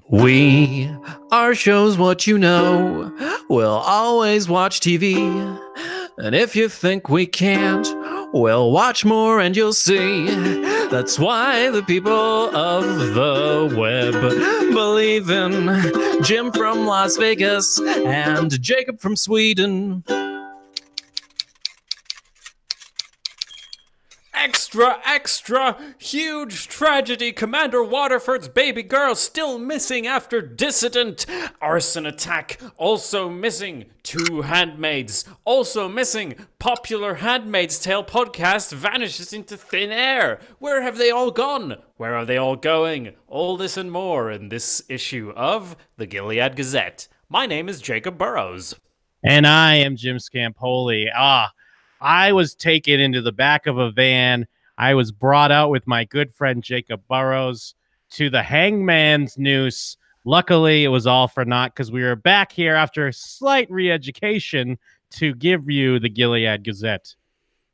We are shows what you know. We'll always watch TV. And if you think we can't, well, watch more and you'll see. That's why the people of the web believe in Jim from Las Vegas and Jacob from Sweden. Extra, extra, huge tragedy. Commander Waterford's baby girl still missing after dissident arson attack. Also missing 2 handmaids. Also missing popular Handmaid's Tale podcast vanishes into thin air. Where have they all gone? Where are they all going? All this and more in this issue of the Gilead Gazette. My name is Jacob Burrows. And I am Jim Scampoli. I was taken into the back of a van. I was brought out with my good friend Jacob Burrows to the hangman's noose. Luckily, it was all for naught because we were back here after a slight re-education to give you the Gilead Gazette.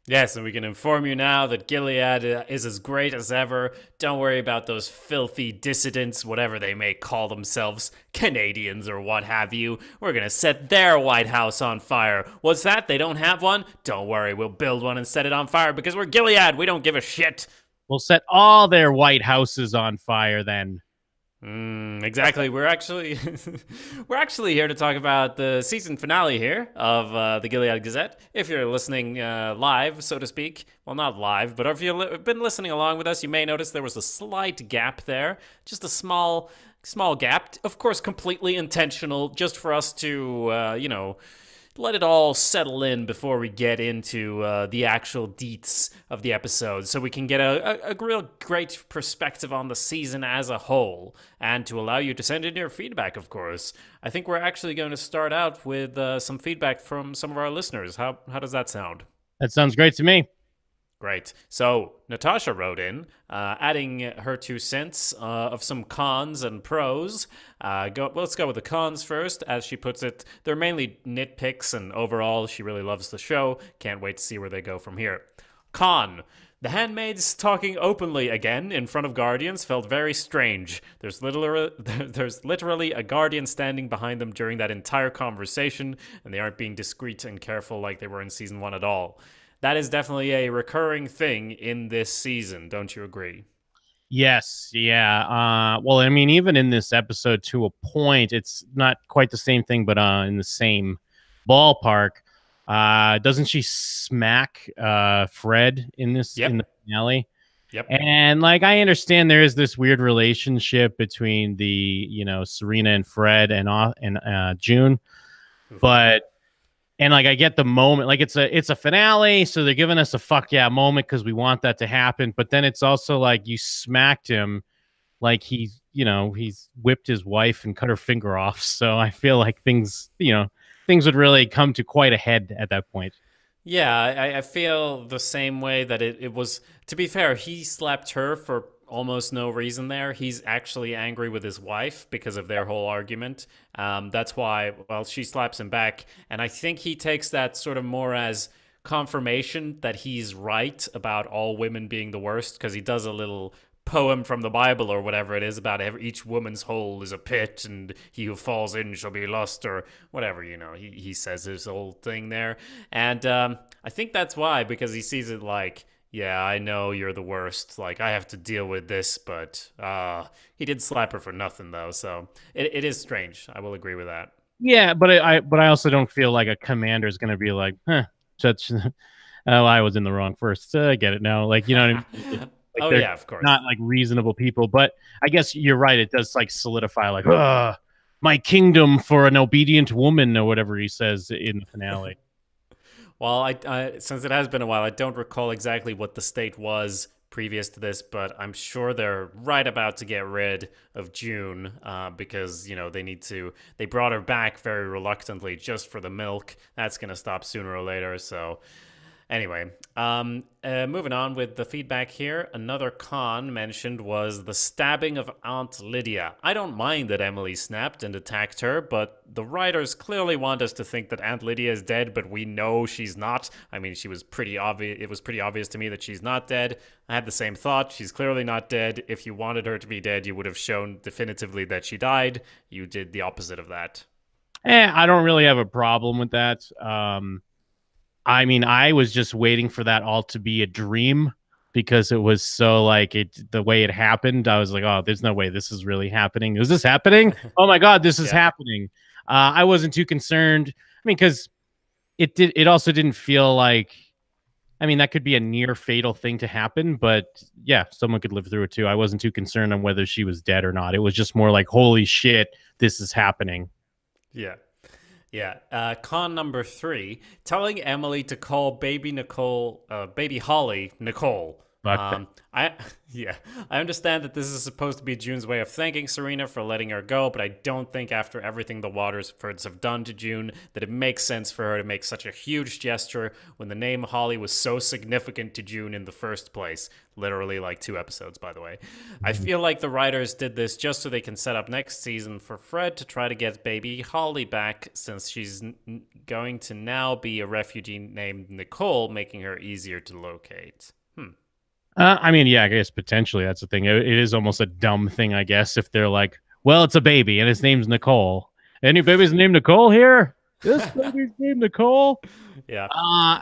Yes, and we can inform you now that Gilead is as great as ever. Don't worry about those filthy dissidents, whatever they may call themselves, Canadians or what have you. We're going to set their White House on fire. What's that? They don't have one? Don't worry, we'll build one and set it on fire because we're Gilead. We don't give a shit. We'll set all their White Houses on fire then. Exactly. We're actually here to talk about the season finale here of the Gilead Gazette. If you're listening live, so to speak, well, not live, but if you've been listening along with us, you may notice there was a slight gap there, just a small gap. Of course, completely intentional, just for us to let it all settle in before we get into the actual deets of the episode, so we can get a real great perspective on the season as a whole, and to allow you to send in your feedback, of course. I think we're actually going to start out with some feedback from some of our listeners. How does that sound? That sounds great to me. Great. So Natasha wrote in, adding her 2 cents of some cons and pros. Let's go with the cons first. As she puts it, they're mainly nitpicks, and overall, she really loves the show. Can't wait to see where they go from here. Con. The handmaids talking openly again in front of guardians felt very strange. There's literally a guardian standing behind them during that entire conversation, and they aren't being discreet and careful like they were in season 1 at all. That is definitely a recurring thing in this season. Don't you agree? Yes. Yeah. Well, I mean, even in this episode, to a point, it's not quite the same thing, but in the same ballpark. Doesn't she smack Fred in this in the finale? Yep. And like, I understand there is this weird relationship between the Serena and Fred and June, but. And like, I get the moment, like it's a finale, so they're giving us a fuck yeah moment because we want that to happen. But then it's also like you smacked him, like he's whipped his wife and cut her finger off. So I feel like things would really come to quite a head at that point. Yeah, I feel the same way that it was. To be fair, he slapped her for almost no reason there. He's actually angry with his wife because of their whole argument. That's why, well, she slaps him back. And I think he takes that sort of more as confirmation that he's right about all women being the worst, because he does a little poem from the Bible or whatever it is about each woman's hole is a pit and he who falls in shall be lost, or whatever, he says his whole thing there. And I think that's why, because he sees it like, yeah, I know you're the worst. Like, I have to deal with this, but he did slap her for nothing, though. So it is strange. I will agree with that. Yeah, but I also don't feel like a commander is going to be like, I was in the wrong first. I get it now. Like, you know what I mean? Like, yeah, of course. Not like reasonable people, but I guess you're right. It does like solidify, like, my kingdom for an obedient woman, or whatever he says in the finale. Well, I since it has been a while, I don't recall exactly what the state was previous to this, but I'm sure they're right about to get rid of June because, they brought her back very reluctantly just for the milk. That's going to stop sooner or later. So Anyway, moving on with the feedback here. Another con mentioned was the stabbing of Aunt Lydia. I don't mind that Emily snapped and attacked her, but the writers clearly want us to think that Aunt Lydia is dead, but we know she's not. I mean, she was pretty obvious. It was pretty obvious to me that she's not dead. I had the same thought. She's clearly not dead. If you wanted her to be dead, you would have shown definitively that she died. You did the opposite of that. I don't really have a problem with that. I mean, I was just waiting for that all to be a dream because it was so like the way it happened. I was like, oh, there's no way this is really happening. Is this happening? Oh my God, this is happening. I wasn't too concerned. I mean, because it also didn't feel like, I mean, that could be a near fatal thing to happen, but yeah, someone could live through it too. I wasn't too concerned on whether she was dead or not. It was just more like, holy shit, this is happening. Yeah. Yeah. Con number 3, telling Emily to call baby Holly, Nicole. I understand that this is supposed to be June's way of thanking Serena for letting her go, but I don't think after everything the Watersfords have done to June that it makes sense for her to make such a huge gesture when the name Holly was so significant to June in the first place. Literally like 2 episodes, by the way. I feel like the writers did this just so they can set up next season for Fred to try to get baby Holly back, since she's going to now be a refugee named Nicole, making her easier to locate. I mean, yeah, I guess potentially that's the thing. It is almost a dumb thing, I guess, if they're like, well, it's a baby and his name's Nicole. Any baby's named Nicole here? This baby's named Nicole? Yeah.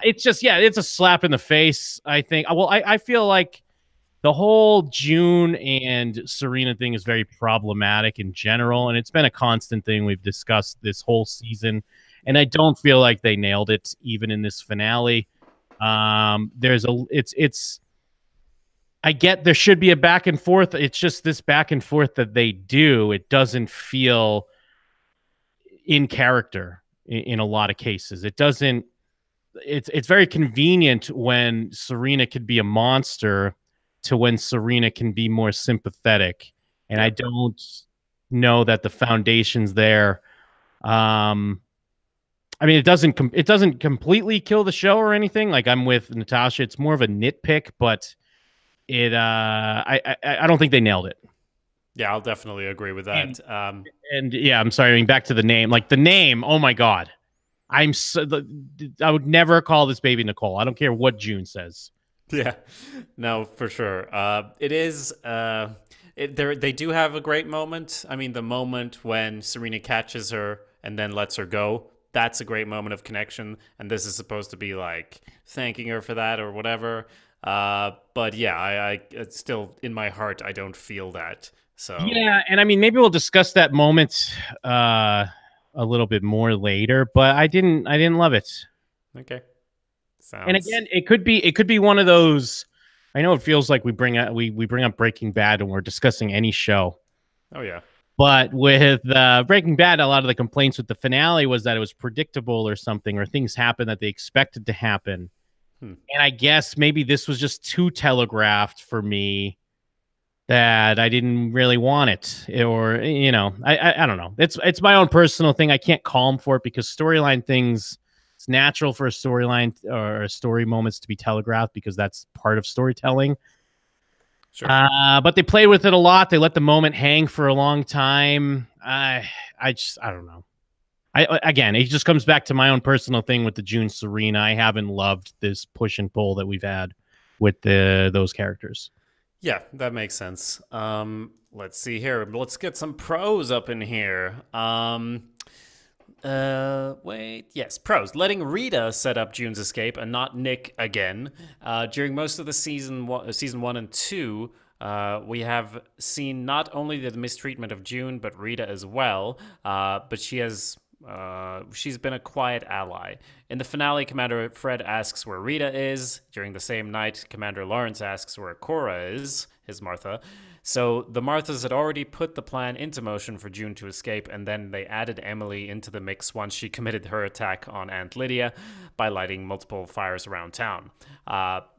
It's just, yeah, it's a slap in the face, I think. Well, I feel like the whole June and Serena thing is very problematic in general, and it's been a constant thing we've discussed this whole season, and I don't feel like they nailed it even in this finale. I get there should be a back and forth. It's just this back and forth that they do. It doesn't feel in character in a lot of cases. It doesn't. It's very convenient when Serena could be a monster to when Serena can be more sympathetic. And I don't know that the foundation's there. I mean, it doesn't completely kill the show or anything. Like, I'm with Natasha. It's more of a nitpick, but I don't think they nailed it. Yeah, I'll definitely agree with that. And yeah, I'm sorry. I mean, back to the name. Like the name. Oh my God, I would never call this baby Nicole. I don't care what June says. Yeah, no, for sure. It is. They do have a great moment. I mean, the moment when Serena catches her and then lets her go. That's a great moment of connection, and this is supposed to be like thanking her for that or whatever. But yeah, I it's still in my heart, I don't feel that. So yeah, and I mean, maybe we'll discuss that moment a little bit more later. But I didn't love it. Okay. And again, it could be one of those. I know it feels like we bring up Breaking Bad when we're discussing any show. Oh yeah. But with Breaking Bad, a lot of the complaints with the finale was that it was predictable or something, or things happened that they expected to happen. And I guess maybe this was just too telegraphed for me that I didn't really want it. Or, you know, I don't know. It's my own personal thing. I can't call them for it because storyline things, it's natural for a storyline or story moments to be telegraphed because that's part of storytelling. Sure. But they played with it a lot. They let the moment hang for a long time. I don't know. Again, it just comes back to my own personal thing with the June Serena. I haven't loved this push and pull that we've had with those characters. Yeah, that makes sense. Let's see here. Let's get some pros up in here. Yes, pros. Letting Rita set up June's escape and not Nick again. During most of the season 1 and 2, we have seen not only the mistreatment of June, but Rita as well. But she's been a quiet ally. In the finale, Commander Fred asks where Rita is. During the same night, Commander Lawrence asks where Cora is, his Martha. So the Marthas had already put the plan into motion for June to escape, and then they added Emily into the mix once she committed her attack on Aunt Lydia by lighting multiple fires around town.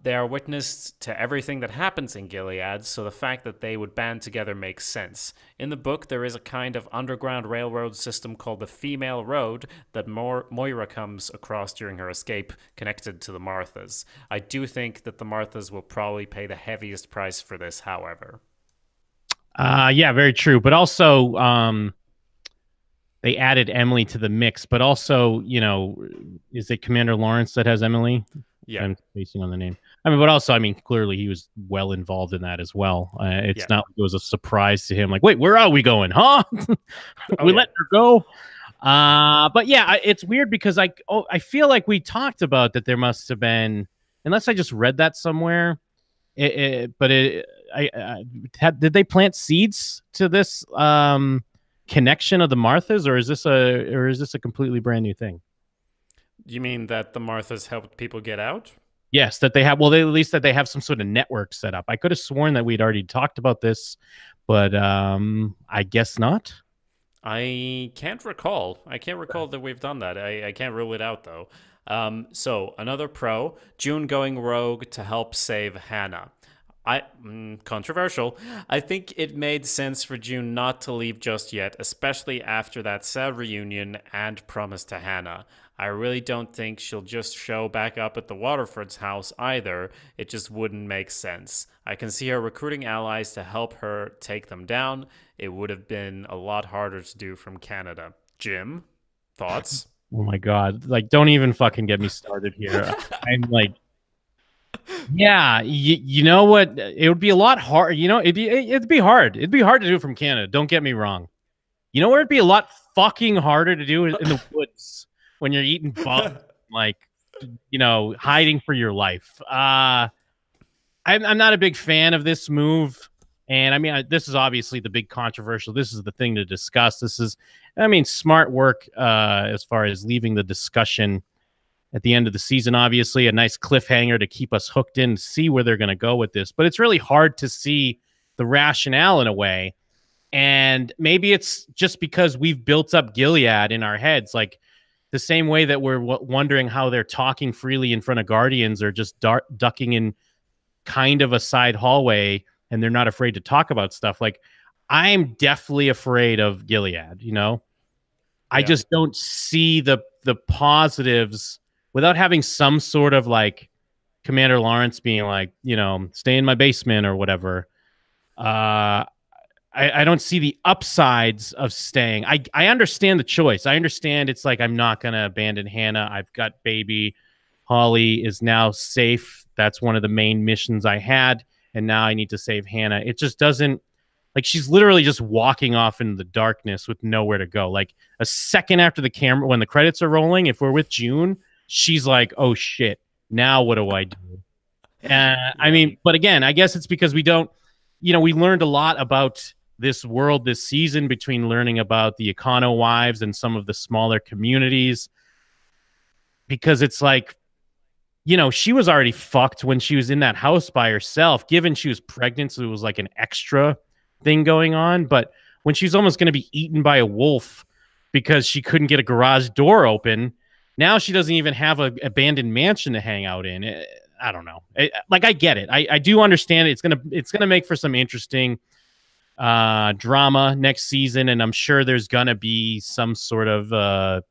They are witness to everything that happens in Gilead, so the fact that they would band together makes sense. In the book, there is a kind of underground railroad system called the Female Road that Moira comes across during her escape, connected to the Marthas. I do think that the Marthas will probably pay the heaviest price for this, however. Yeah, very true. But also, they added Emily to the mix. But also, is it Commander Lawrence that has Emily? Yeah. I'm spacing on the name. I mean, but also, clearly he was well involved in that as well. It's not like it was a surprise to him. Like, wait, where are we going? Huh? We let her go. But yeah, it's weird because I feel like we talked about that there must have been, unless I just read that somewhere. Did they plant seeds to this connection of the Marthas, or is this a completely brand new thing? You mean that the Marthas helped people get out? Yes, that they have. Well, at least that they have some sort of network set up. I could have sworn that we'd already talked about this, but I guess not. I can't recall. I can't recall that we've done that. I can't rule it out, though. So, another pro, June going rogue to help save Hannah. Controversial. I think it made sense for June not to leave just yet, especially after that sad reunion and promise to Hannah. I really don't think she'll just show back up at the Waterford's house either. It just wouldn't make sense. I can see her recruiting allies to help her take them down. It would have been a lot harder to do from Canada. Jim, thoughts? Oh my God. Like, don't even fucking get me started here. I'm like, yeah, you know what? It would be a lot hard. It'd be hard. It'd be hard to do from Canada. Don't get me wrong. You know where it'd be a lot fucking harder to do in the woods when you're eating bugs, like, hiding for your life. I'm not a big fan of this move. And this is obviously the big controversial. This is the thing to discuss. This is, smart work as far as leaving the discussion at the end of the season. Obviously, a nice cliffhanger to keep us hooked in, to see where they're going to go with this. But it's really hard to see the rationale in a way. And maybe it's just because we've built up Gilead in our heads, like the same way that we're wondering how they're talking freely in front of Guardians or just ducking in kind of a side hallway, and they're not afraid to talk about stuff. Like, I'm definitely afraid of Gilead, I just don't see the positives without having some sort of like Commander Lawrence being like, stay in my basement or whatever. I don't see the upsides of staying. I understand the choice. I understand it's like, I'm not going to abandon Hannah. I've got baby. Holly is now safe. That's one of the main missions I had. And now I need to save Hannah. It just doesn't, like, she's literally just walking off in the darkness with nowhere to go. Like, a second after the camera, when the credits are rolling, if we're with June, she's like, oh shit, now what do I do? But again, I guess it's because we don't, we learned a lot about this world this season between learning about the Econo wives and some of the smaller communities, because it's like, she was already fucked when she was in that house by herself, given she was pregnant. So it was like an extra thing going on. But when she's almost going to be eaten by a wolf because she couldn't get a garage door open, now she doesn't even have an abandoned mansion to hang out in. I don't know. I get it. I do understand it. It's gonna make for some interesting drama next season, and I'm sure there's gonna be some sort of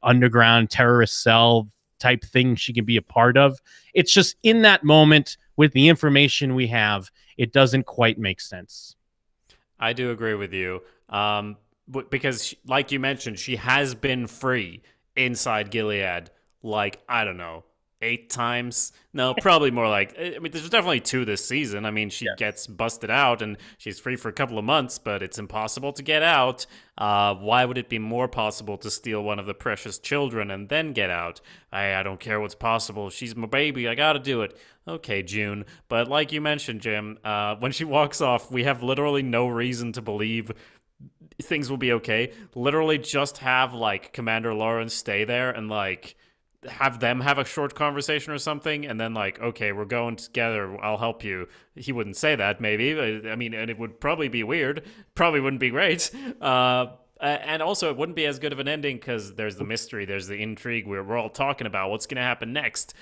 underground terrorist cell type thing she can be a part of. It's just in that moment with the information we have, it doesn't quite make sense. I do agree with you. Because like you mentioned, she has been free inside Gilead, like, I don't know, 8 times. No, probably more like, there's definitely 2 this season. She gets busted out and she's free for a couple of months, but it's impossible to get out. Why would it be more possible to steal one of the precious children and then get out? I don't care what's possible. She's my baby. I gotta do it. Okay, June. But like you mentioned, Jim, when she walks off, we have literally no reason to believe things will be okay. Literally just have, like, Commander Lawrence stay there and, like, have them have a short conversation or something, and then like, okay, we're going together, I'll help you. He wouldn't say that, maybe, but, I mean, and it would probably be weird, probably wouldn't be great. And also, it wouldn't be as good of an ending because there's the mystery, there's the intrigue. We're all talking about what's going to happen next.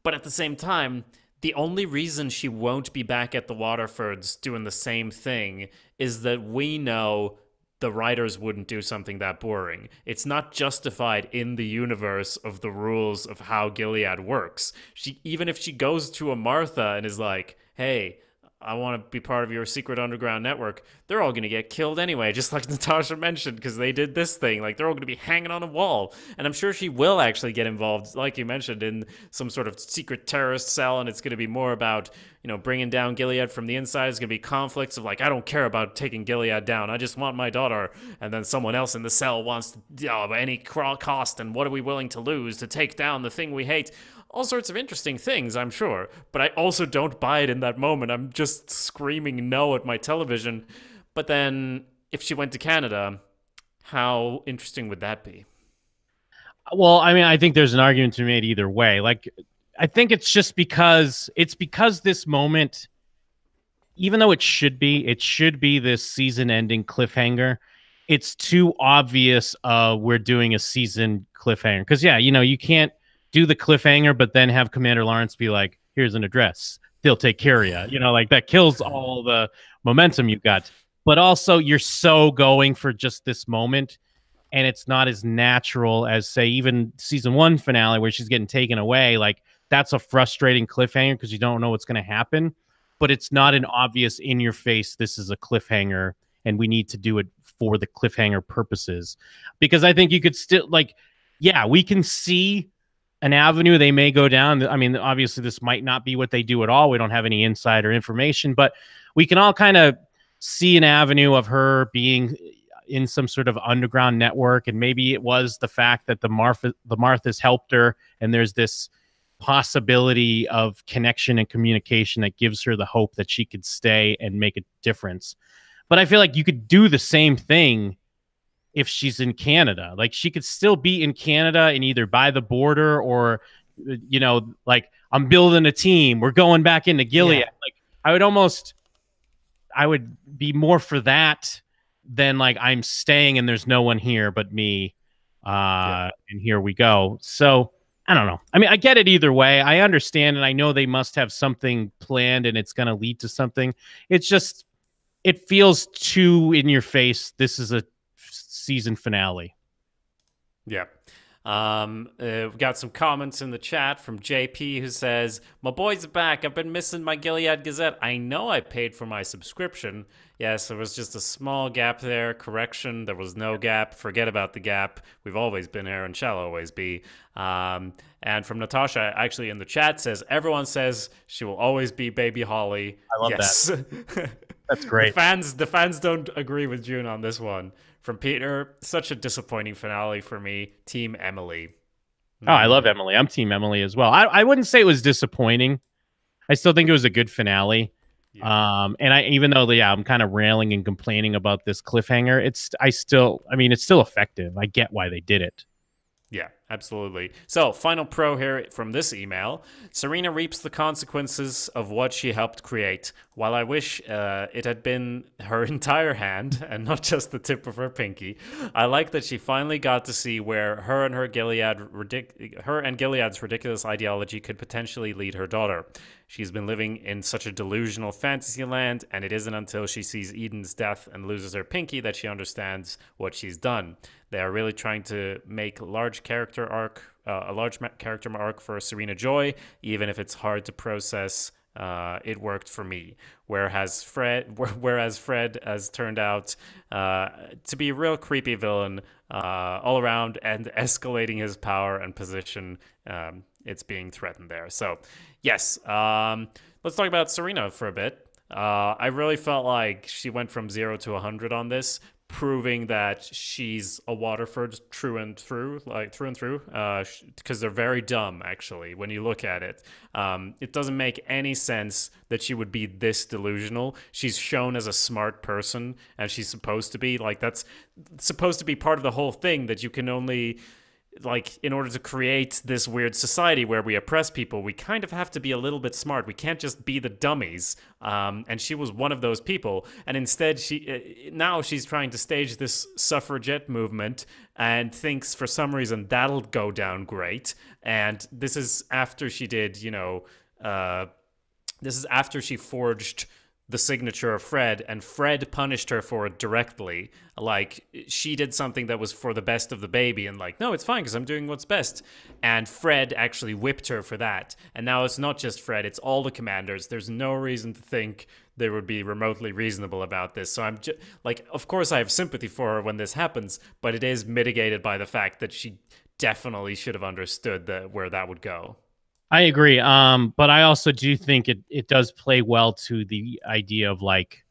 But at the same time, the only reason she won't be back at the Waterfords doing the same thing is that we know the writers wouldn't do something that boring. It's not justified in the universe of the rules of how Gilead works. Even if she goes to a Martha and is like, hey, I want to be part of your secret underground network, they're all going to get killed anyway, just like Natasha mentioned, because they did this thing. Like, they're all going to be hanging on a wall. And I'm sure she will actually get involved, like you mentioned, in some sort of secret terrorist cell, and it's going to be more about, bringing down Gilead from the inside. It's going to be conflicts of, like, I don't care about taking Gilead down. I just want my daughter. And then someone else in the cell wants to, at any cost, and what are we willing to lose to take down the thing we hate? All sorts of interesting things, I'm sure. But I also don't buy it in that moment. I'm just screaming no at my television. But then, if she went to Canada, how interesting would that be? Well, I mean, I think there's an argument to be made either way. Like, I think it's just because this moment, even though it should be this season-ending cliffhanger, it's too obvious we're doing a season cliffhanger. Because, yeah, you can't do the cliffhanger, but then have Commander Lawrence be like, here's an address. They'll take care of you. Like, that kills all the momentum you've got. But also, you're so going for just this moment, and it's not as natural as, say, even season 1 finale where she's getting taken away. Like, that's a frustrating cliffhanger because you don't know what's going to happen. But it's not an obvious in-your-face, this is a cliffhanger, and we need to do it for the cliffhanger purposes. Because I think you could still, like, yeah, we can see an avenue they may go down. I mean, obviously, this might not be what they do at all. We don't have any insider information, but we can all kind of see an avenue of her being in some sort of underground network, and maybe it was the fact that the Marthas helped her, and there's this possibility of connection and communication that gives her the hope that she could stay and make a difference. But I feel like you could do the same thing if she's in Canada. Like, she could still be in Canada and either by the border or, like, I'm building a team, we're going back into Gilead. Yeah. Like, I would be more for that than, like, I'm staying and there's no one here but me. And here we go. So I don't know. I mean, I get it either way. I understand, and I know they must have something planned and it's going to lead to something. It's just, it feels too in your face. This is a season finale. Yeah. We've got some comments in the chat from JP, who says, my boys are back. I've been missing my Gilead Gazette. I know I paid for my subscription. Yes, there was just a small gap there. Correction, there was no gap. Forget about the gap. We've always been here and shall always be. And from Natasha, actually in the chat, says, everyone says she will always be Baby Holly. I love that. That's great. The fans don't agree with June on this one. From Peter, such a disappointing finale for me. Team Emily. Oh, I love Emily. I'm Team Emily as well. I wouldn't say it was disappointing. I still think it was a good finale. Yeah. And even though I'm kind of railing and complaining about this cliffhanger, it's still effective. I get why they did it. Yeah, absolutely. So, final pro here from this email. Serena reaps the consequences of what she helped create. While I wish it had been her entire hand and not just the tip of her pinky, I like that she finally got to see where her and Gilead's ridiculous ideology could potentially lead her daughter. She's been living in such a delusional fantasy land, and it isn't until she sees Eden's death and loses her pinky that she understands what she's done. They are really trying to make a large character arc for Serena Joy, even if it's hard to process. It worked for me. Whereas Fred has turned out to be a real creepy villain all around, and escalating his power and position. It's being threatened there. So, yes, let's talk about Serena for a bit. I really felt like she went from 0 to 100 on this, proving that she's a Waterford through and through, because they're very dumb, actually, when you look at it. It doesn't make any sense that she would be this delusional. She's shown as a smart person, and she's supposed to be. Like, that's supposed to be part of the whole thing, that you can only like, in order to create this weird society where we oppress people, we kind of have to be a little bit smart. We can't just be the dummies. And she was one of those people. And instead, now she's trying to stage this suffragette movement and thinks for some reason that'll go down great. And this is after she did, this is after she forged the signature of Fred, and Fred punished her for it directly. Like, she did something that was for the best of the baby, and like, no, it's fine because I'm doing what's best. And Fred actually whipped her for that. And now it's not just Fred, it's all the commanders. There's no reason to think they would be remotely reasonable about this. So I'm just like, of course I have sympathy for her when this happens, but it is mitigated by the fact that she definitely should have understood where that would go. I agree. But I also do think it does play well to the idea of like,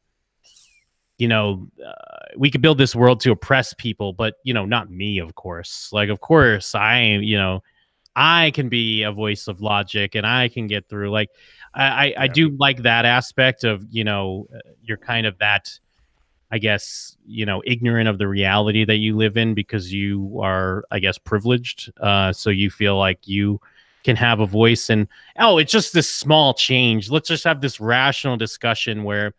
we could build this world to oppress people, but not me, of course. Like, of course, I can be a voice of logic and I can get through. Like, I do like that aspect of, you're kind of that, I guess, ignorant of the reality that you live in because you are, I guess, privileged. So you feel like you can have a voice, and it's just this small change. Let's just have this rational discussion where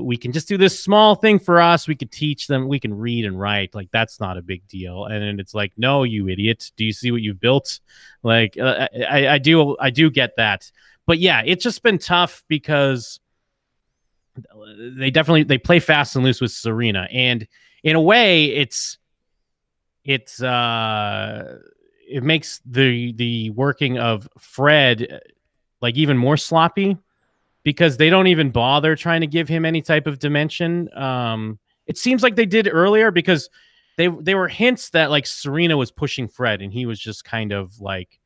we can just do this small thing for us. We could teach them, we can read and write. Like, that's not a big deal. And then it's like, no, you idiot, do you see what you've built? Like, I do get that. But yeah, it's just been tough because they play fast and loose with Serena, and in a way it makes the working of Fred like even more sloppy because they don't even bother trying to give him any type of dimension. It seems like they did earlier because they were hints that like Serena was pushing Fred and he was just kind of like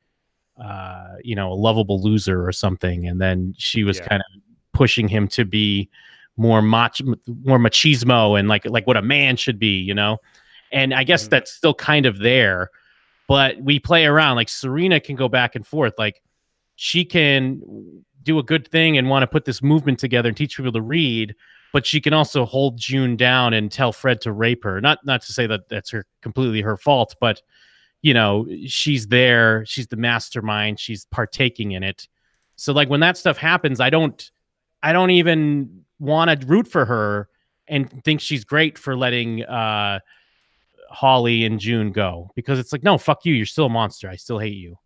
a lovable loser or something, and then she was kind of pushing him to be more machismo and like what a man should be, and I guess that's still kind of there. But we play around. Like, Serena can go back and forth. Like, she can do a good thing and want to put this movement together and teach people to read, but she can also hold June down and tell Fred to rape her. Not to say that that's completely her fault, but she's there. She's the mastermind. She's partaking in it. So like when that stuff happens, I don't even want to root for her and think she's great for letting Holly and June go, because it's like, no, fuck you, you're still a monster, I still hate you.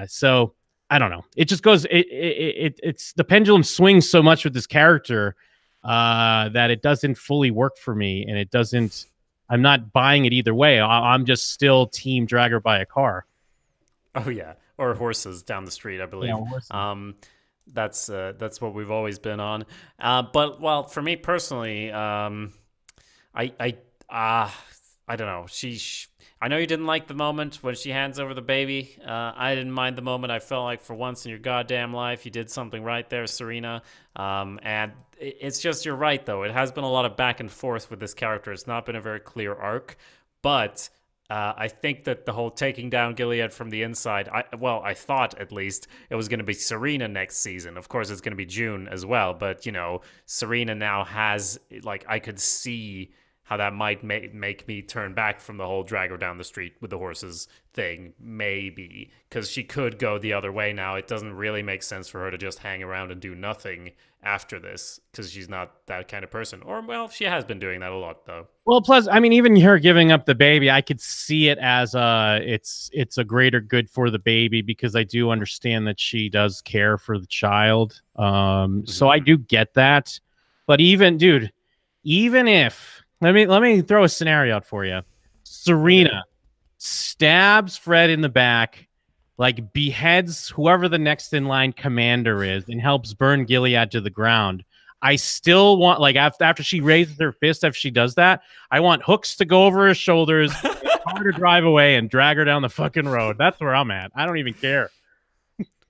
So I don't know, it just goes, it's the pendulum swings so much with this character that it doesn't fully work for me, and I'm not buying it either way. I'm just still team drag her by a car. Oh yeah, or horses down the street, I believe. That's what we've always been on. But well, for me personally, I don't know. I know you didn't like the moment when she hands over the baby. I didn't mind the moment. I felt like for once in your goddamn life, you did something right there, Serena. And it's just, you're right, though. It has been a lot of back and forth with this character. It's not been a very clear arc. But I think that the whole taking down Gilead from the inside, I thought at least it was going to be Serena next season. Of course, it's going to be June as well. But, Serena now has, like, I could see how that might make me turn back from the whole drag her down the street with the horses thing, maybe, because she could go the other way now. It doesn't really make sense for her to just hang around and do nothing after this, because she's not that kind of person. Or, well, she has been doing that a lot, though. Well, plus, I mean, even her giving up the baby, I could see it as it's a greater good for the baby, because I do understand that she does care for the child. So I do get that. But even if, let me throw a scenario out for you. Serena stabs Fred in the back, like beheads whoever the next in line commander is, and helps burn Gilead to the ground. I still want, like, after she raises her fist, after she does that, I want Hooks to go over her shoulders, car to drive away, and drag her down the fucking road. That's where I'm at. I don't even care.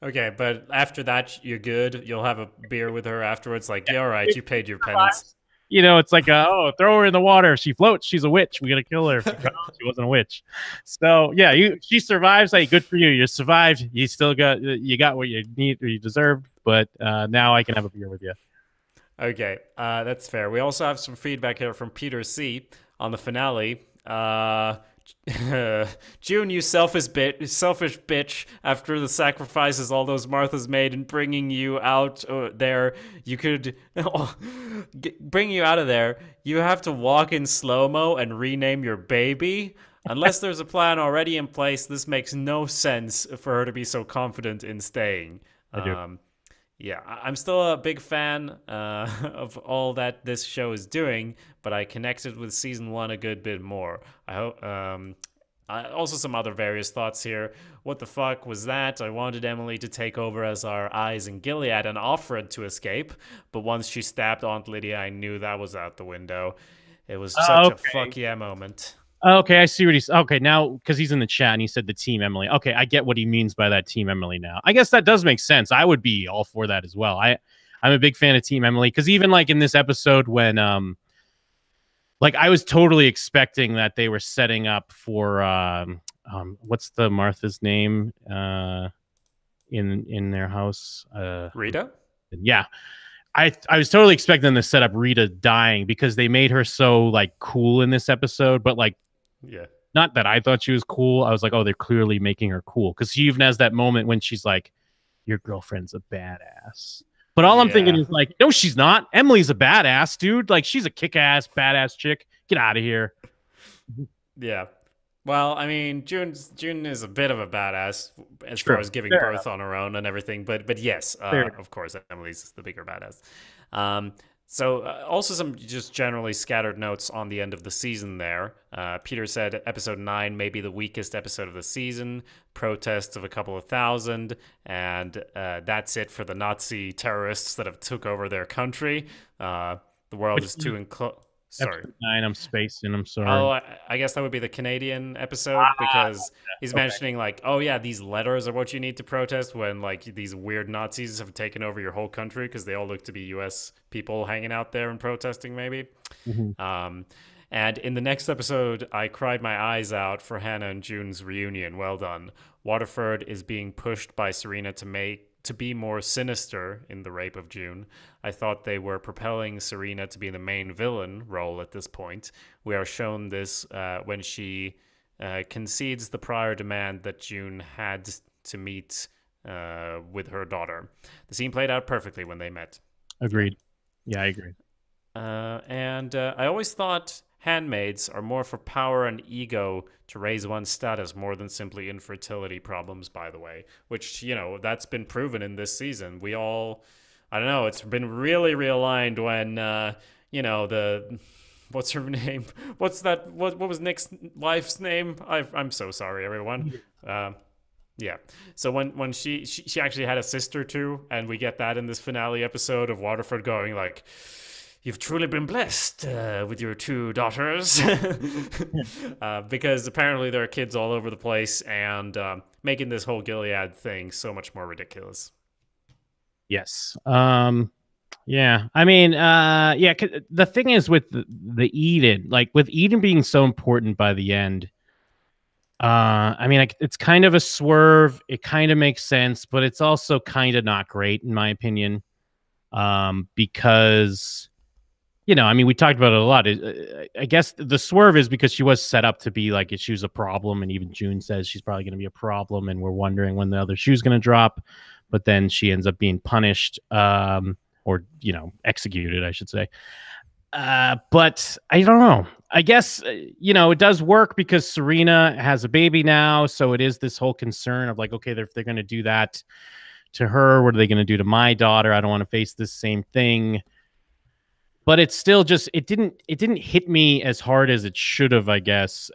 Okay, but after that, you're good. You'll have a beer with her afterwards. Like, yeah, all right, you paid your penance. It's like, throw her in the water. If she floats, she's a witch. We gotta kill her. She wasn't a witch. So yeah, she survives. Hey, good for you. You survived. You got what you need or you deserved. But now I can have a beer with you. Okay, that's fair. We also have some feedback here from Peter C on the finale. June, you selfish bitch. After the sacrifices all those Marthas made in bringing you out there, you could bring you out of there. You have to walk in slow mo and rename your baby. Unless there's a plan already in place, this makes no sense for her to be so confident in staying. I do. Yeah, I'm still a big fan of all that this show is doing, but I connected with season one a good bit more. I hope. Also, some other various thoughts here. What the fuck was that? I wanted Emily to take over as our eyes in Gilead and offered to escape, but once she stabbed Aunt Lydia, I knew that was out the window. It was such a fuck yeah moment. Okay, I see what he's. Okay, now because he's in the chat and he said the team Emily. Okay, I get what he means by that team Emily now. I guess that does make sense. I would be all for that as well. I'm a big fan of Team Emily because even like in this episode when like I was totally expecting that they were setting up for what's the Martha's name in their house? Rita? Yeah. I was totally expecting them to set up Rita dying because they made her so like cool in this episode, but like not that I thought she was cool. I was like, oh, they're clearly making her cool because she even has that moment when she's like, your girlfriend's a badass. But all I'm thinking is like, no, she's not. Emily's a badass, dude. Like, she's a kick-ass, badass chick. Get out of here. Yeah. Well, I mean, June is a bit of a badass as far as giving birth on her own and everything. But yes, of course, Emily's the bigger badass. So also some just generally scattered notes on the end of the season there. Peter said episode 9 may be the weakest episode of the season, protests of a couple of thousand, and that's it for the Nazi terrorists that have took over their country. The world is too enclosed. Sorry. Episode 9, I'm spacing. I'm sorry. Oh, I guess that would be the Canadian episode because he's mentioning like, oh yeah, these letters are what you need to protest when like these weird Nazis have taken over your whole country because they all look to be U.S. people hanging out there and protesting maybe. Mm-hmm. And in the next episode, I cried my eyes out for Hannah and June's reunion. Well done. Waterford is being pushed by Serena to be more sinister in the rape of June. I thought they were propelling Serena to be the main villain role at this point. We are shown this when she concedes the prior demand that June had to meet with her daughter. The scene played out perfectly when they met. Agreed. Yeah, I agree. And I always thought handmaids are more for power and ego to raise one's status more than simply infertility problems, by the way, which, you know, that's been proven in this season. We all, I don't know, it's been really realigned when, you know, what's her name? What was Nick's wife's name? I'm so sorry, everyone. Yeah. So when she actually had a sister too, and we get that in this finale episode of Waterford going like, you've truly been blessed with your 2 daughters. Because apparently there are kids all over the place and making this whole Gilead thing so much more ridiculous. Yes. Yeah. I mean, yeah, the thing is with the Eden, like with Eden being so important by the end, I mean, it's kind of a swerve. It kind of makes sense, but it's also kind of not great in my opinion. Because you know, I mean, we talked about it a lot. I guess the swerve is because she was set up to be like, she was a problem. And even June says she's probably going to be a problem. And we're wondering when the other shoe's going to drop. But then she ends up being punished or, you know, executed, I should say. But I don't know. I guess, you know, it does work because Serena has a baby now. So it is this whole concern of like, okay, if they're going to do that to her, what are they going to do to my daughter? I don't want to face this same thing. But it's still just, it didn't hit me as hard as it should have, I guess,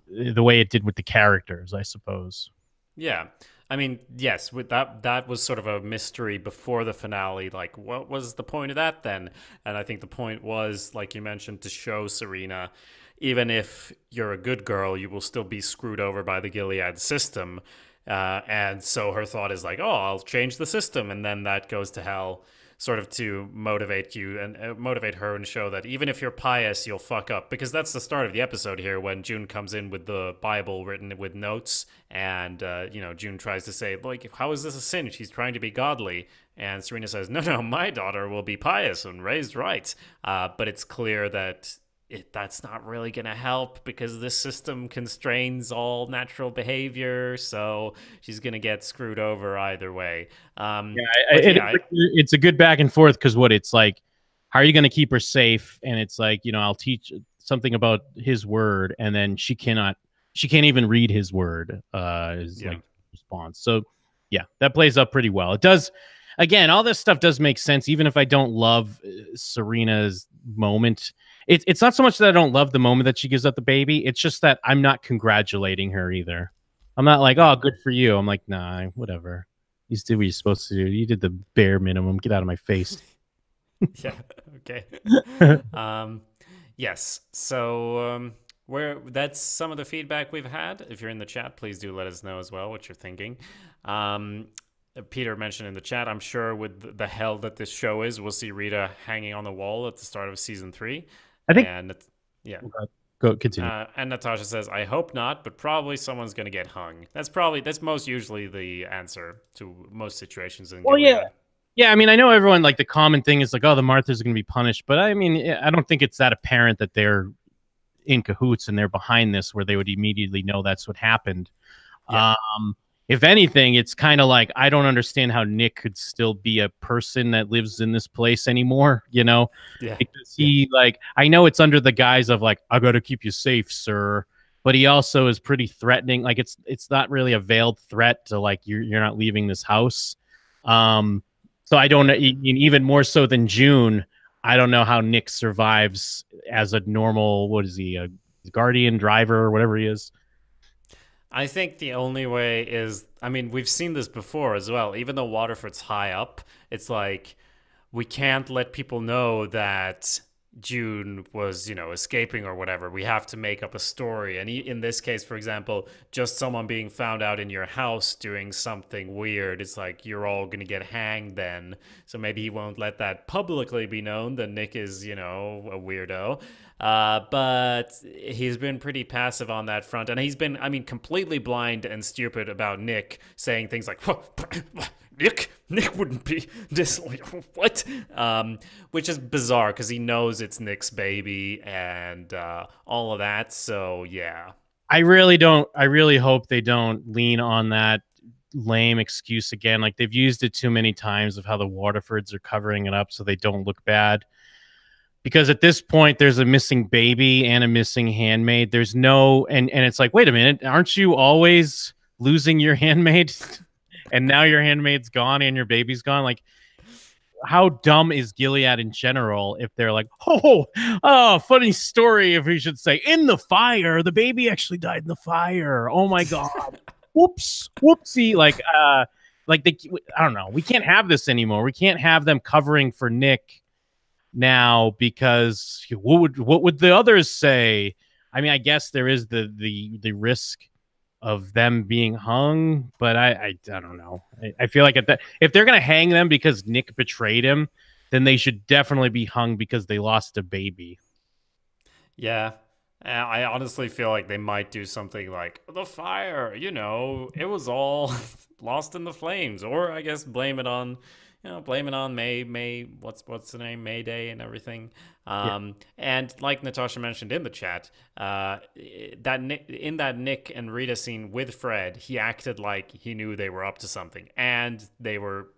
the way it did with the characters, I suppose. Yeah. I mean, yes, with that was sort of a mystery before the finale. Like, what was the point of that then? And I think the point was, like you mentioned, to show Serena, even if you're a good girl, you will still be screwed over by the Gilead system. And so her thought is like, oh, I'll change the system. And then that goes to hell, sort of to motivate you and motivate her and show that even if you're pious, you'll fuck up. Because that's the start of the episode here when June comes in with the Bible written with notes. And, you know, June tries to say, like, how is this a sin? She's trying to be godly. And Serena says, no, my daughter will be pious and raised right. But it's clear that that's not really going to help because this system constrains all natural behavior. So she's going to get screwed over either way. Yeah, But yeah, it's a good back and forth because what it's like, how are you going to keep her safe? And it's like, I'll teach something about his word, and then she can't even read his word. Is yeah. like response. So yeah, that plays up pretty well. It does. Again, all this stuff does make sense, even if I don't love Serena's moment. It's not so much that I don't love the moment that she gives up the baby. It's just that I'm not congratulating her either. I'm not like, oh, good for you. I'm like, nah, whatever. You did what you're supposed to do. You did the bare minimum. Get out of my face. Yeah. Okay. um, yes. So where that's some of the feedback we've had. If you're in the chat, please do let us know as well what you're thinking. Peter mentioned in the chat, I'm sure with the hell that this show is, we'll see Rita hanging on the wall at the start of season 3. I think. And yeah. Go continue. And Natasha says, I hope not, but probably someone's going to get hung. That's most usually the answer to most situations in Gilead. Yeah. Yeah, I mean, I know everyone, like, the common thing is like, oh, the Marthas are going to be punished. But I mean, I don't think it's that apparent that they're in cahoots and they're behind this where they would immediately know that's what happened. Yeah. If anything, it's kind of like, I don't understand how Nick could still be a person that lives in this place anymore, Yeah. Because he, like, I know it's under the guise of, like, I got to keep you safe, sir. But he also is pretty threatening. Like, it's not really a veiled threat to, like, you're not leaving this house. So I don't know, even more so than June, I don't know how Nick survives as a normal, what is he, a guardian driver or whatever he is. I think the only way is, I mean, we've seen this before as well. Even though Waterford's high up, it's like we can't let people know that June was, escaping or whatever. We have to make up a story. And in this case, for example, just someone being found out in your house doing something weird, it's like you're all going to get hanged then. So maybe he won't let that publicly be known that Nick is, a weirdo. But he's been pretty passive on that front. And he's been, completely blind and stupid about Nick saying things like, Nick wouldn't be this, what? Which is bizarre because he knows it's Nick's baby and all of that. So, yeah. I really hope they don't lean on that lame excuse again. Like, they've used it too many times of how the Waterfords are covering it up so they don't look bad. Because at this point, there's a missing baby and a missing handmaid. There's no, and it's like, wait a minute, aren't you always losing your handmaid? And now your handmaid's gone and your baby's gone. Like, how dumb is Gilead in general if they're like, funny story, if we should say, in the fire, the baby actually died in the fire. Oh my God. Whoopsie. Like I don't know. We can't have this anymore. We can't have them covering for Nick now because what would the others say? I mean, I guess there is the risk of them being hung, but I don't know. I feel like if they're gonna hang them because Nick betrayed him, then they should definitely be hung because they lost a baby. Yeah, I honestly feel like they might do something like the fire. It was all lost in the flames, or I guess blame it on May. What's the name? May Day and everything. And like Natasha mentioned in the chat, that Nick and Rita scene with Fred, he acted like he knew they were up to something, and they were,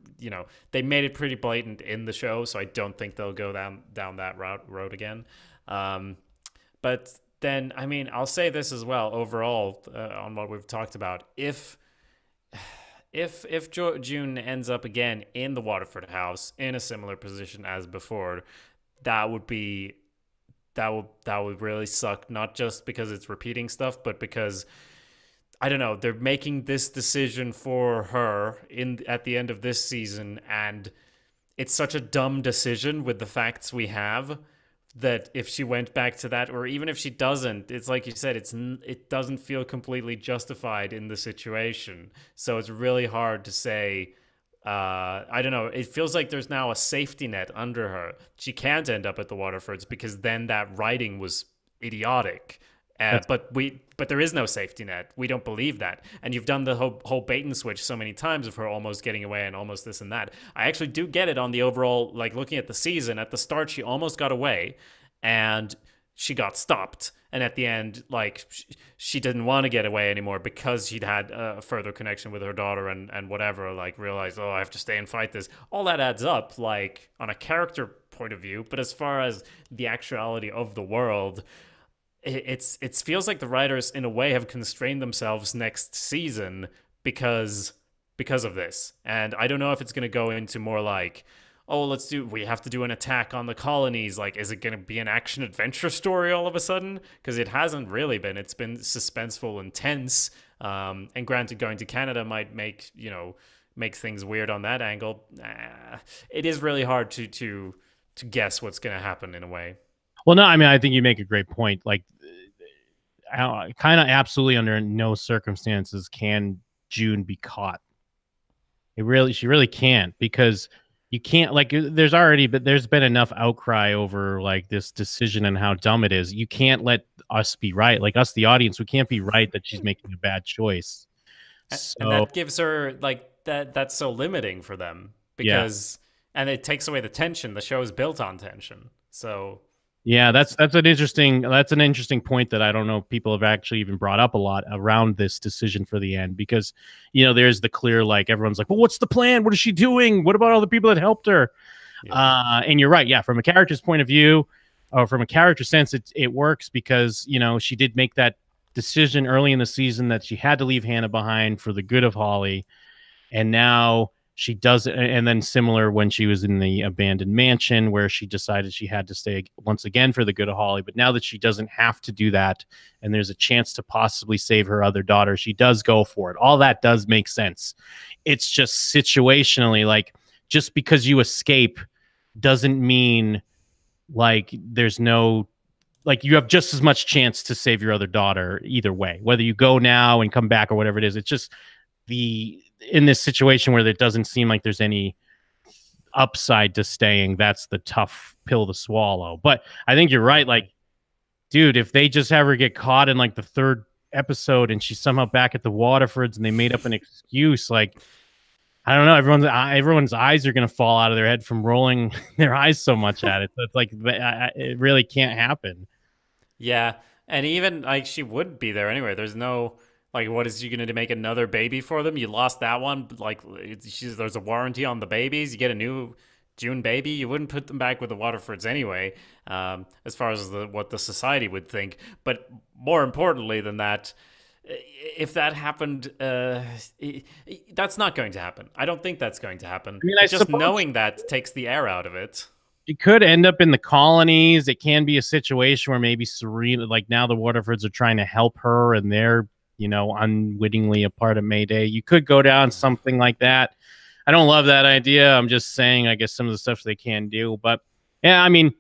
they made it pretty blatant in the show. So I don't think they'll go down that road again. But then, I'll say this as well. Overall, on what we've talked about, if June ends up again in the Waterford house in a similar position as before, that would really suck. Not just because it's repeating stuff, but because I don't know, they're making this decision for her at the end of this season, and it's such a dumb decision with the facts we have. That if she went back to that, or even if she doesn't, it's like you said, it doesn't feel completely justified in the situation. So it's really hard to say. I don't know. It feels like there's now a safety net under her. She can't end up at the Waterfords because then that writing was idiotic. But there is no safety net. We don't believe that. And you've done the whole bait and switch so many times of her almost getting away and almost this and that. I actually do get it on the overall, like looking at the season. At the start, she almost got away, and she got stopped, and at the end, like she didn't want to get away anymore because she'd had a further connection with her daughter and whatever. Like realized, oh, I have to stay and fight this. All that adds up, like on a character point of view. But as far as the actuality of the world, it feels like the writers in a way have constrained themselves next season because of this. And I don't know if it's going to go into more like, oh, we have to do an attack on the colonies. Like, is it going to be an action adventure story all of a sudden? Because it hasn't really been. It's been suspenseful and tense. And granted, going to Canada might make things weird on that angle. It is really hard to guess what's going to happen in a way. Well, no, I mean, I think you make a great point. Like, kind of absolutely under no circumstances can June be caught. She really can't, because you can't, like, there's been enough outcry over like this decision and how dumb it is. You can't let us be right, like us, the audience. We can't be right that she's making a bad choice. And that gives her like that's so limiting for them because, and it takes away the tension. The show is built on tension, so. Yeah, that's an interesting point that I don't know if people have actually even brought up a lot around this decision for the end, because there's the clear, like, everyone's like, well, what's the plan? What is she doing? What about all the people that helped her? Yeah. And you're right. Yeah, from a character's point of view, or from a character sense, it works because she did make that decision early in the season that she had to leave Hannah behind for the good of Holly, and now she does it. And then similar when she was in the abandoned mansion, where she decided she had to stay once again for the good of Holly. But now that she doesn't have to do that, and there's a chance to possibly save her other daughter, she does go for it. All that does make sense. It's just situationally, like, just because you escape doesn't mean like there's no, like, you have just as much chance to save your other daughter either way, whether you go now and come back or whatever it is. It's just in this situation where it doesn't seem like there's any upside to staying, that's the tough pill to swallow. But I think you're right. Like, dude, if they just have her get caught in like the third episode and she's somehow back at the Waterfords and they made up an excuse, like, I don't know, everyone's eyes are going to fall out of their head from rolling their eyes so much at it. So it's like, it really can't happen. Yeah. And even like she wouldn't be there anyway. There's no, like, what is she going to do, make another baby for them? You lost that one. Like, there's a warranty on the babies. You get a new June baby. You wouldn't put them back with the Waterfords anyway, as far as what the society would think. But more importantly than that, if that happened, that's not going to happen. I don't think that's going to happen. I mean, just knowing that takes the air out of it. It could end up in the colonies. It can be a situation where maybe Serena, like, now the Waterfords are trying to help her and they're, unwittingly a part of Mayday. You could go down something like that. I don't love that idea. I'm just saying, I guess some of the stuff they can do. But yeah, I mean,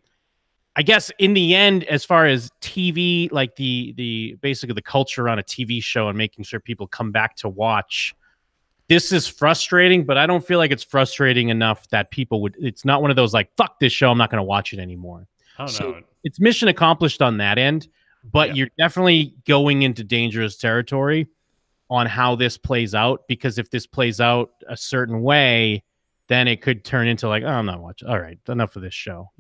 I guess in the end, as far as TV, like the basically the culture around a TV show and making sure people come back to watch, this is frustrating, but I don't feel like it's frustrating enough that people would, it's not one of those like, fuck this show, I'm not going to watch it anymore. Oh, so no. It's mission accomplished on that end. But you're definitely going into dangerous territory on how this plays out, because if this plays out a certain way, then it could turn into like, oh, I'm not watching. All right, enough of this show,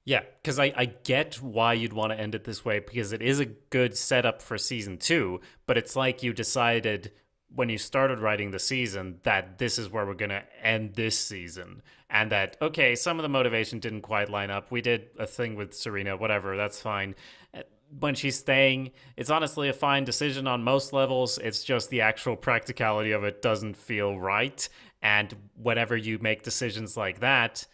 Yeah, because I get why you'd want to end it this way, because it is a good setup for season 2, but it's like you decided when you started writing the season that this is where we're going to end this season, and that, okay, some of the motivation didn't quite line up. We did a thing with Serena, whatever, that's fine. When she's staying, it's honestly a fine decision on most levels. It's just the actual practicality of it doesn't feel right. And whenever you make decisions like that,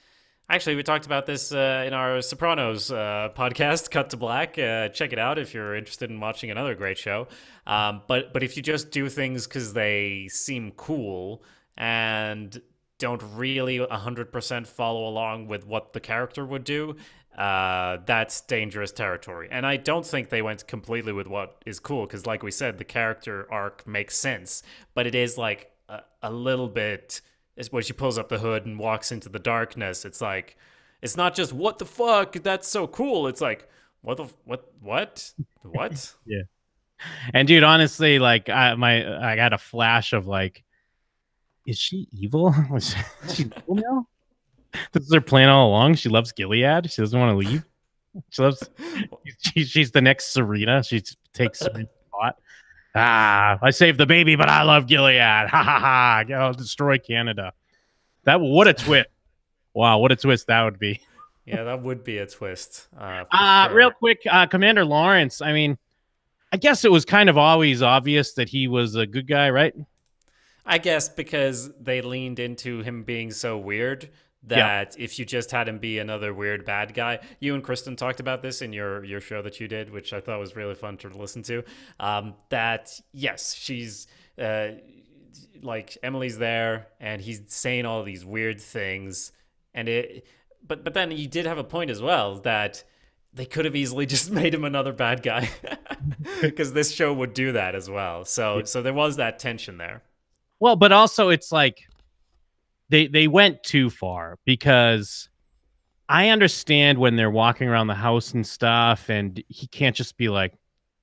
actually, we talked about this in our Sopranos podcast, Cut to Black. Check it out if you're interested in watching another great show. But if you just do things because they seem cool and don't really 100% follow along with what the character would do, that's dangerous territory. And I don't think they went completely with what is cool, because like we said, the character arc makes sense, but it is like a little bit, when she pulls up the hood and walks into the darkness, it's like, it's not just what the fuck, that's so cool, it's like, what Yeah. And dude, honestly, like, I got a flash of like, is she evil? Is she evil now? This is her plan all along. She loves Gilead. She doesn't want to leave. She loves, she's the next Serena. She takes Serena's spot. I saved the baby, but I love Gilead. Ha ha ha! I'll destroy Canada. What a twist! Wow, what a twist that would be. Yeah, that would be a twist. For sure. Real quick, Commander Lawrence. I mean, I guess it was kind of always obvious that he was a good guy, right? I guess because they leaned into him being so weird that if you just had him be another weird bad guy, you and Kristen talked about this in your show that you did, which I thought was really fun to listen to. That yes, she's like Emily's there, and he's saying all these weird things, and but then you did have a point as well that they could have easily just made him another bad guy because this show would do that as well. So there was that tension there. Well, but also it's like they went too far, because I understand when they're walking around the house and stuff, and he can't just be like,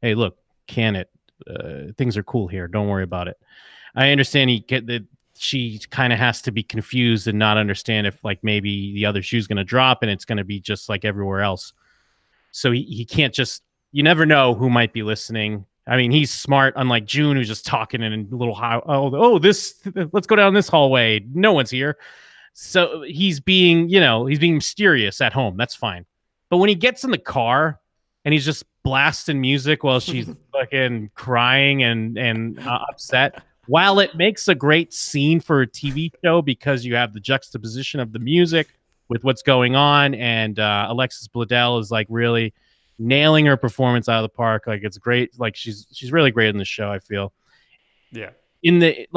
"Hey, look, can it? Things are cool here. Don't worry about it." I understand she kind of has to be confused and not understand if like maybe the other shoe's going to drop and it's going to be just like everywhere else. So he can't just. You never know who might be listening. I mean, he's smart, unlike June, who's just talking in a little let's go down this hallway. No one's here. So he's being mysterious at home. That's fine. But when he gets in the car and he's just blasting music while she's fucking crying and upset, while it makes a great scene for a TV show because you have the juxtaposition of the music with what's going on, and Alexis Bledel is like really nailing her performance out of the park. Like, it's great. Like, she's really great in the show, I feel. Yeah. In the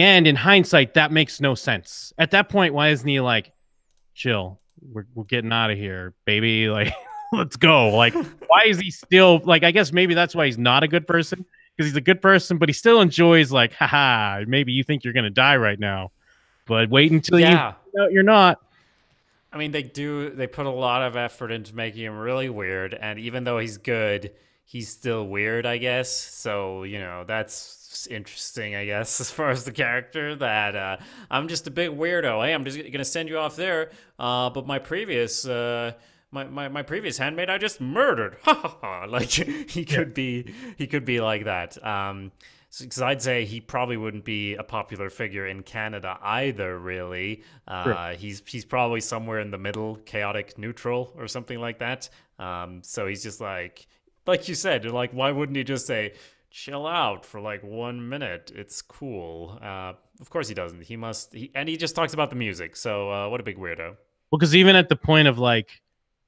end, in hindsight, that makes no sense. At that point, why isn't he like, chill, we're getting out of here, baby, like let's go? Like, why is he still like, I guess maybe that's why he's not a good person, because he's a good person, but he still enjoys like, haha, maybe you think you're gonna die right now, but wait until you're not. I mean, they put a lot of effort into making him really weird, and even though he's good, he's still weird, I guess. So, that's interesting, I guess, as far as the character, that I'm just a big weirdo. Hey, I'm just going to send you off there, but my previous my previous handmaid I just murdered. Ha ha ha. Like, he could be like that. Because I'd say he probably wouldn't be a popular figure in Canada either, really. Sure. He's probably somewhere in the middle, chaotic neutral or something like that. So he's just like you said, like, why wouldn't he just say, chill out for like 1 minute? It's cool. Of course he doesn't. And he just talks about the music. So what a big weirdo. Well, because even at the point of like,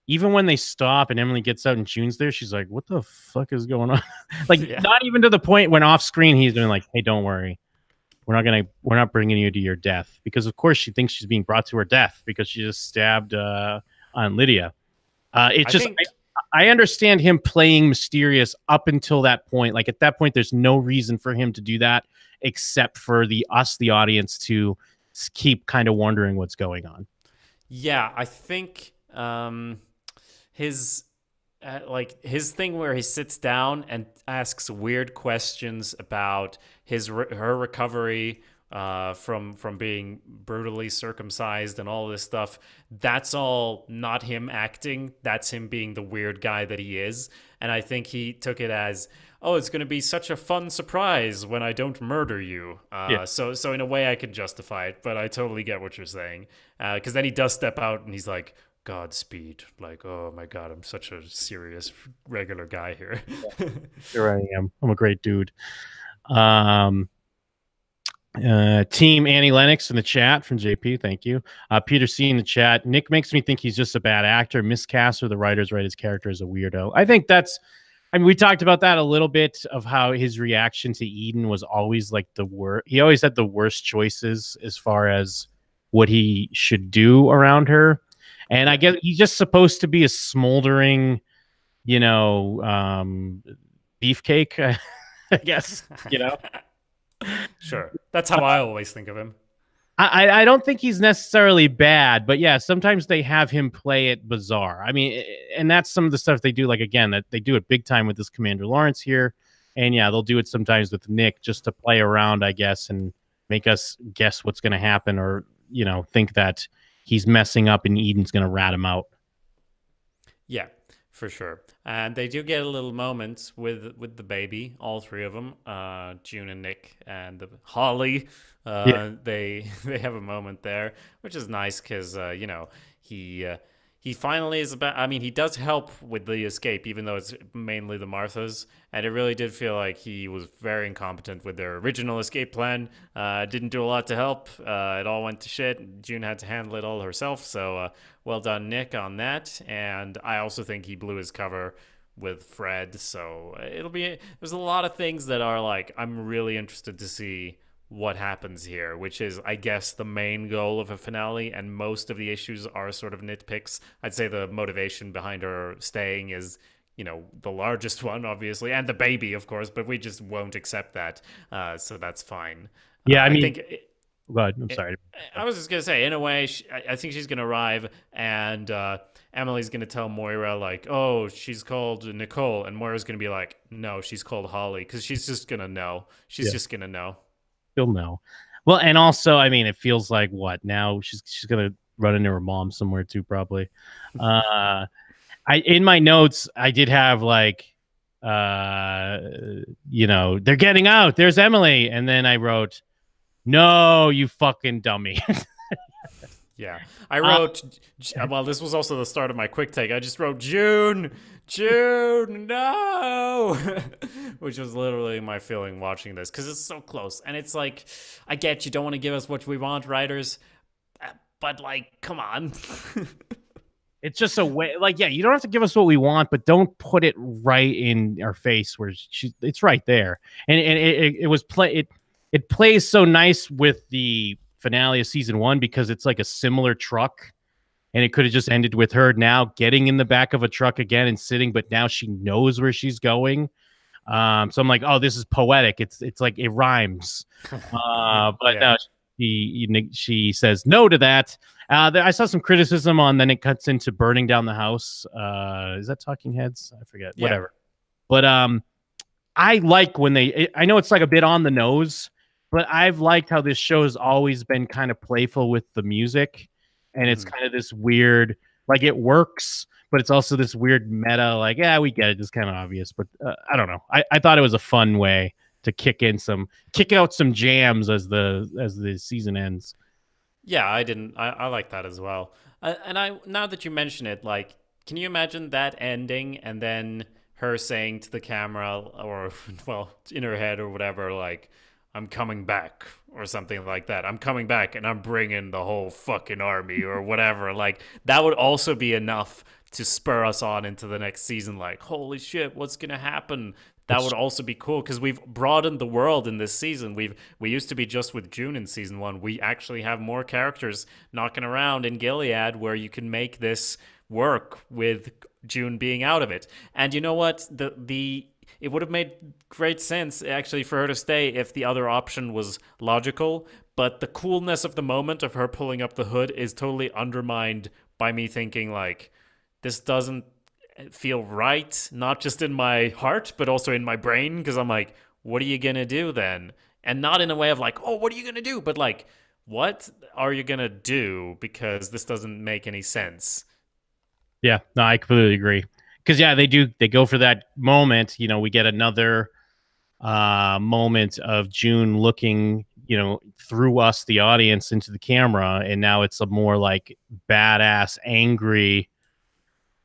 even when they stop and Emily gets out and June's there, she's like, what the fuck is going on? Like, not even to the point when off screen he's doing like, hey, don't worry, we're not bringing you to your death, because of course she thinks she's being brought to her death because she just stabbed on Lydia. I understand him playing mysterious up until that point. Like, at that point, there's no reason for him to do that except for the audience, to keep kind of wondering what's going on. Yeah, I think his thing where he sits down and asks weird questions about her recovery from being brutally circumcised and all this stuff, that's all not him acting. That's him being the weird guy that he is. And I think he took it as, oh, it's going to be such a fun surprise when I don't murder you. So in a way I could justify it, but I totally get what you're saying. Because then he does step out and he's like, Godspeed. Like, oh my God, I'm such a serious, regular guy here. Here I am. I'm a great dude. Team Annie Lennox in the chat from JP. Thank you. Peter C in the chat. Nick makes me think he's just a bad actor. Miscast, or the writers write his character as a weirdo. I think we talked about that a little bit, of how his reaction to Eden was always like the worst. He always had the worst choices as far as what he should do around her. And I guess he's just supposed to be a smoldering, beefcake, I guess, Sure. That's how I always think of him. I don't think he's necessarily bad, but yeah, sometimes they have him play it bizarre. I mean, and that's some of the stuff they do. Like, again, that they do it big time with this Commander Lawrence here. And yeah, they'll do it sometimes with Nick just to play around, I guess, and make us guess what's going to happen, or, think that he's messing up and Eden's going to rat him out. Yeah, for sure. And they do get a little moment with the baby, all three of them, June and Nick and Holly. Yeah. They they have a moment there, which is nice because he he finally is about. I mean, he does help with the escape, even though it's mainly the Marthas. And it really did feel like he was very incompetent with their original escape plan. Didn't do a lot to help. It all went to shit. June had to handle it all herself. So well done, Nick, on that. And I also think he blew his cover with Fred. So it'll be. There's a lot of things that are like I'm really interested to see what happens here, which is, I guess, the main goal of a finale, and most of the issues are sort of nitpicks. I'd say the motivation behind her staying is, the largest one, obviously, and the baby, of course, but we just won't accept that, so that's fine. Yeah, I I mean, think go ahead. I'm sorry. I was just gonna say, in a way, I think she's gonna arrive, and Emily's gonna tell Moira like, "Oh, she's called Nicole," and Moira's gonna be like, "No, she's called Holly," because she's just gonna know. She's Yeah. just gonna know. She'll know. Well, and also, I mean, it feels like what now she's gonna run into her mom somewhere too, probably. I in my notes I did have like, they're getting out. There's Emily, and then I wrote, "No, you fucking dummy." Yeah, I wrote. Well, this was also the start of my quick take. I just wrote June, no, which was literally my feeling watching this because it's so close, and it's like, I get you don't want to give us what we want, writers, but like, come on. It's just a way, like, yeah, you don't have to give us what we want, but don't put it right in our face where it's right there. And it was it plays so nice with the finale of season 1 because it's like a similar truck, and it could have just ended with her now getting in the back of a truck again and sitting, but now she knows where she's going. So I'm like, oh, this is poetic. It's like it rhymes. But Yeah. no, she says no to that. I saw some criticism on. Then it cuts into burning down the house. Is that Talking Heads? I forget. Yeah. Whatever. But I like when I know it's like a bit on the nose, but I've liked how this show has always been kind of playful with the music, and it's kind of this weird, like it works, but it's also this weird meta, like, yeah, we get it, it's kind of obvious, but I don't know. I thought it was a fun way to kick out some jams as the season ends. Yeah, I like that as well. And now that you mention it, like, can you imagine that ending and then her saying to the camera, or well, in her head or whatever, like, I'm coming back or something like that. I'm coming back and I'm bringing the whole fucking army or whatever. Like, that would also be enough to spur us on into the next season. Like, holy shit, what's gonna happen? That would also be cool because we've broadened the world in this season. We used to be just with June in season 1. We actually have more characters knocking around in Gilead where you can make this work with June being out of it. And you know what? It would have made great sense actually for her to stay if the other option was logical, but the coolness of the moment of her pulling up the hood is totally undermined by me thinking like, this doesn't feel right, not just in my heart, but also in my brain, because I'm like, what are you gonna do then? And not in a way of like, oh, what are you gonna do? But like, what are you gonna do? Because this doesn't make any sense. Yeah, no, I completely agree. Because yeah, they go for that moment. We get another moment of June looking, through us, the audience, into the camera, and now it's a more like badass, angry,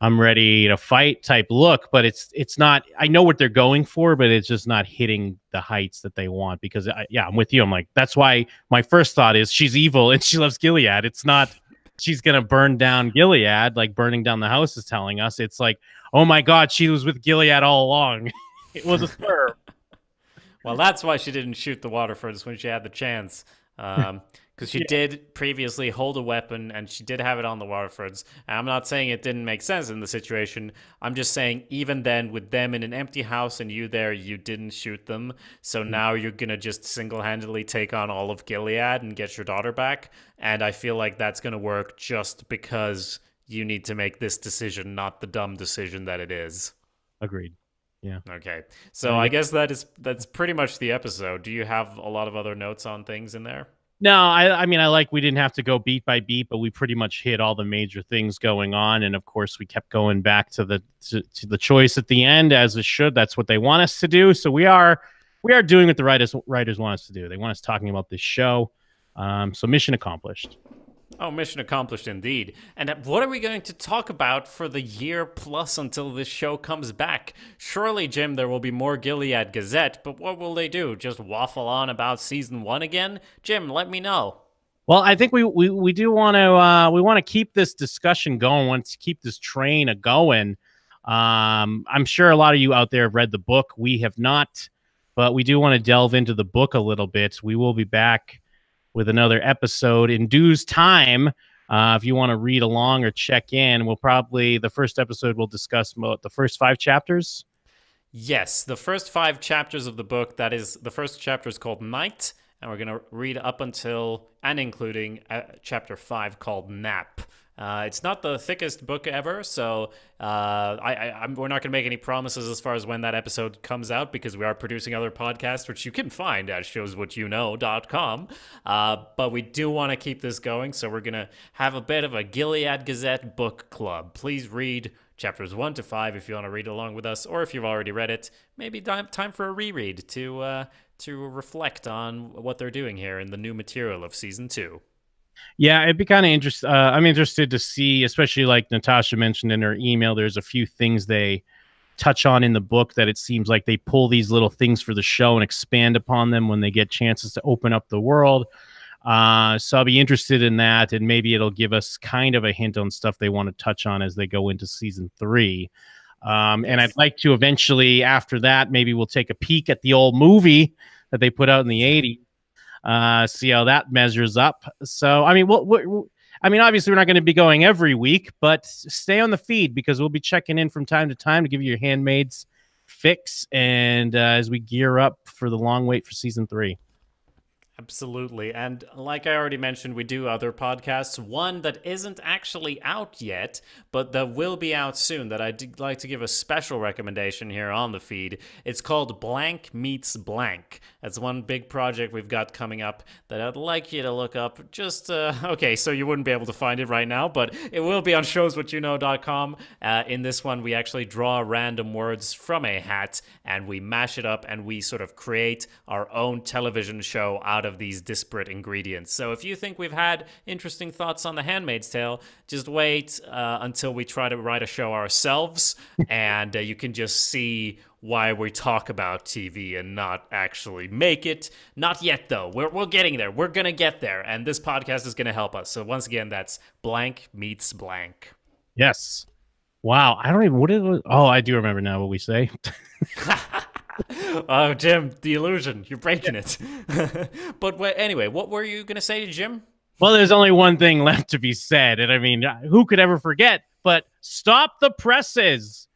I'm ready to fight type look, but it's not. I know what they're going for, but it's just not hitting the heights that they want. Because I'm with you. I'm like, that's why my first thought is she's evil and she loves Gilead. It's not she's gonna burn down Gilead, like burning down the house is telling us. It's like, oh my god, she was with Gilead all along. It was a swerve. Well, that's why she didn't shoot the Waterfords when she had the chance. Because she did previously hold a weapon and she did have it on the Waterfords. And I'm not saying it didn't make sense in the situation. I'm just saying even then, with them in an empty house and you there, you didn't shoot them. So now you're going to just single-handedly take on all of Gilead and get your daughter back. And I feel like that's going to work just because you need to make this decision, not the dumb decision that it is. Agreed. Yeah. Okay. So I guess that's pretty much the episode. Do you have a lot of other notes on things in there? No, I mean, I like we didn't have to go beat by beat, but we pretty much hit all the major things going on, and of course, we kept going back to the choice at the end, as it should. That's what they want us to do. So we are doing what the writers want us to do. They want us talking about this show. So mission accomplished. Oh, mission accomplished indeed. And what are we going to talk about for the year plus until this show comes back? Surely, Jim, there will be more Gilead Gazette, but what will they do? Just waffle on about season 1 again? Jim, let me know. Well, I think we do want to keep this discussion going, want to keep this train a going. I'm sure a lot of you out there have read the book. We have not, but we do want to delve into the book a little bit. We will be back with another episode in due time. If you want to read along or check in, the first episode will discuss the first 5 chapters. Yes, the first 5 chapters of the book. That is, the first chapter is called Night, and we're going to read up until and including chapter 5 called Nap. It's not the thickest book ever, so we're not going to make any promises as far as when that episode comes out, because we are producing other podcasts, which you can find at showswhatyouknowshow.com. But we do want to keep this going, so we're going to have a bit of a Gilead Gazette book club. Please read chapters 1 to 5 if you want to read along with us, or if you've already read it, maybe time for a reread to reflect on what they're doing here in the new material of season 2. Yeah, it'd be kind of interesting. I'm interested to see, especially like Natasha mentioned in her email, there's a few things they touch on in the book that it seems like they pull these little things for the show and expand upon them when they get chances to open up the world. So I'll be interested in that, and maybe it'll give us kind of a hint on stuff they want to touch on as they go into season 3. And I'd like to eventually, after that, maybe we'll take a peek at the old movie that they put out in the 80s. See how that measures up. So, I mean, obviously we're not going to be going every week, but stay on the feed because we'll be checking in from time to time to give you your Handmaid's fix. And as we gear up for the long wait for season 3. Absolutely. And like I already mentioned, we do other podcasts. One that isn't actually out yet, but that will be out soon, that I'd like to give a special recommendation here on the feed. It's called Blank Meets Blank. That's one big project we've got coming up that I'd like you to look up. Just, okay, so you wouldn't be able to find it right now, but it will be on showswhatyouknow.com. In this one, we actually draw random words from a hat, and we mash it up, and we sort of create our own television show out of these disparate ingredients. So if you think we've had interesting thoughts on The Handmaid's Tale, just wait until we try to write a show ourselves, and you can just see why we talk about TV and not actually make it. Not yet, though. We're getting there. We're going to get there, and this podcast is going to help us. So once again, that's Blank Meets Blank. Yes. Wow. I don't even, what is, oh, I do remember now what we say. Oh, Jim, the illusion. You're breaking it. But anyway, what were you going to say to Jim? Well, there's only one thing left to be said. And I mean, who could ever forget? But stop the presses.